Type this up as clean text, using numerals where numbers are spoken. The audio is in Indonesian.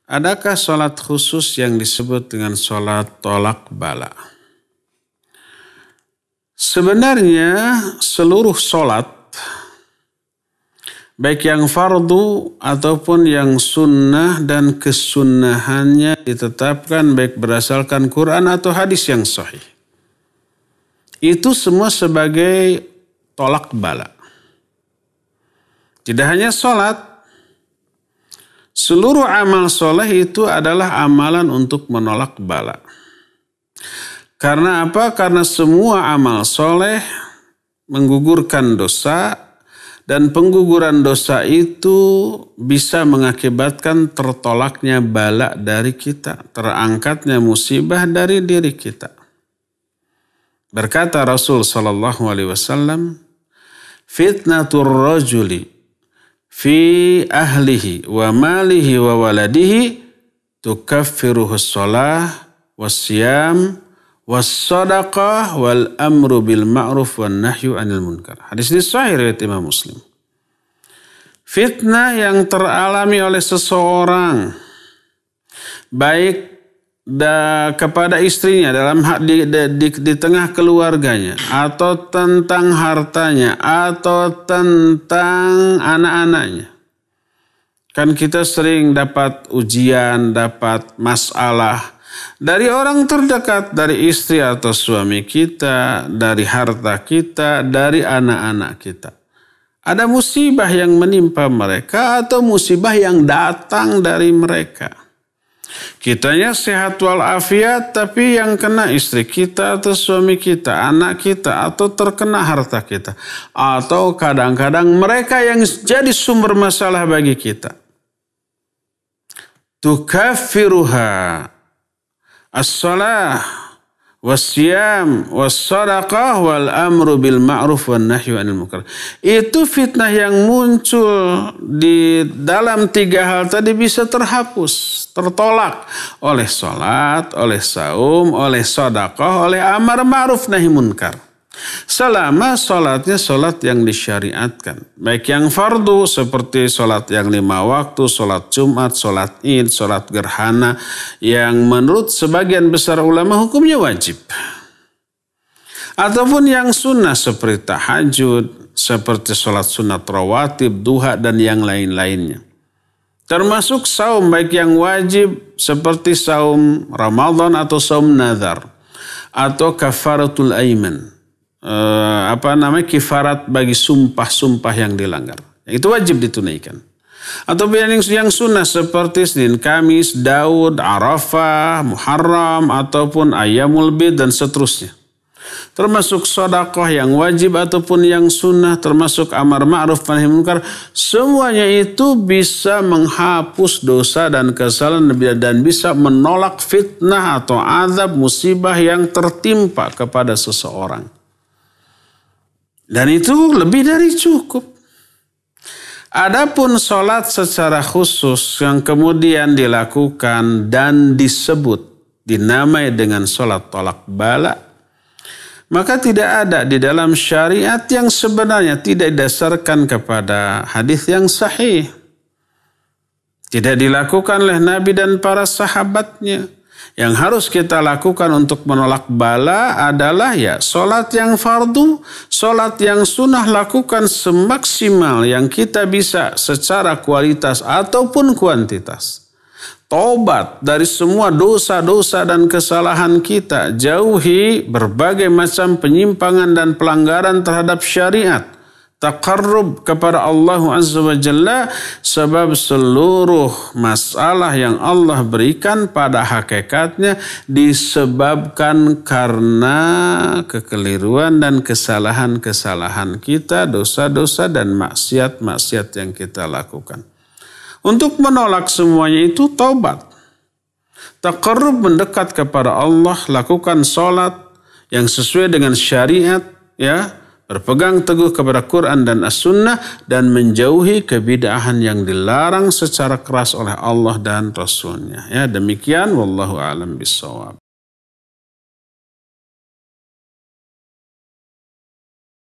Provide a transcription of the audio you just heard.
adakah sholat khusus yang disebut dengan sholat tolak bala? Sebenarnya seluruh sholat, baik yang fardu ataupun yang sunnah dan kesunnahannya ditetapkan baik berdasarkan Quran atau hadis yang sahih. Itu semua sebagai tolak bala. Tidak hanya sholat, seluruh amal soleh itu adalah amalan untuk menolak bala. Karena apa? Karena semua amal soleh menggugurkan dosa, dan pengguguran dosa itu bisa mengakibatkan tertolaknya bala dari kita, terangkatnya musibah dari diri kita. Berkata Rasul sallallahu alaihi wasallam, fitnatur rajuli fi ahlihi wa malihi wa waladihi tukaffiruhu shalah wasyam was-sadaqah wal amru bil ma'ruf wan nahyu 'anil munkar. Hadis ini sahih riwayat Imam Muslim. Fitnah yang teralami oleh seseorang baik kepada istrinya dalam di tengah keluarganya, atau tentang hartanya, atau tentang anak-anaknya. Kan kita sering dapat ujian, dapat masalah dari orang terdekat, dari istri atau suami kita, dari harta kita, dari anak-anak kita. Ada musibah yang menimpa mereka atau musibah yang datang dari mereka. Kitanya sehat walafiat, tapi yang kena istri kita atau suami kita, anak kita, atau terkena harta kita. Atau kadang-kadang mereka yang jadi sumber masalah bagi kita. Tukaffiruha as-salah wasyam was-sadaqah wal amru bil ma'ruf wan nahyu 'anil munkar. Itu fitnah yang muncul di dalam 3 hal tadi bisa terhapus, tertolak oleh salat, oleh saum, oleh sedekah, oleh amar ma'ruf nahi munkar. Selama salatnya salat yang disyariatkan, baik yang fardu seperti salat yang 5 waktu, salat Jumat, salat Id, salat gerhana yang menurut sebagian besar ulama hukumnya wajib. Ataupun yang sunnah seperti tahajud, seperti salat sunat rawatib, duha dan yang lain-lainnya. Termasuk saum baik yang wajib seperti saum Ramadan atau saum nazar atau kafaratul aiman. Kifarat bagi sumpah-sumpah yang dilanggar. Itu wajib ditunaikan. Atau yang sunnah seperti Senin, Kamis, Daud, Arafah, Muharram, ataupun Ayyamul Bid dan seterusnya. Termasuk sedekah yang wajib ataupun yang sunnah, termasuk amar ma'ruf nahi munkar. Semuanya itu bisa menghapus dosa dan kesalahan dan bisa menolak fitnah atau azab musibah yang tertimpa kepada seseorang. Dan itu lebih dari cukup. Adapun sholat secara khusus yang kemudian dilakukan dan disebut, dinamai dengan sholat tolak bala, maka tidak ada di dalam syariat yang sebenarnya tidak didasarkan kepada hadis yang sahih. Tidak dilakukan oleh Nabi dan para sahabatnya. Yang harus kita lakukan untuk menolak bala adalah ya sholat yang fardu, sholat yang sunnah lakukan semaksimal yang kita bisa secara kualitas ataupun kuantitas. Taubat dari semua dosa-dosa dan kesalahan kita. Jauhi berbagai macam penyimpangan dan pelanggaran terhadap syariat. Taqarrub kepada Allah Azza wa Jalla, sebab seluruh masalah yang Allah berikan pada hakikatnya disebabkan karena kekeliruan dan kesalahan-kesalahan kita, dosa-dosa dan maksiat-maksiat yang kita lakukan. Untuk menolak semuanya itu taubat. Taqarrub mendekat kepada Allah, lakukan salat yang sesuai dengan syariat, ya. Berpegang teguh kepada Quran dan As-Sunnah dan menjauhi kebid'ahan yang dilarang secara keras oleh Allah dan Rasulnya. Ya, demikian wallahu a'lam bishawab.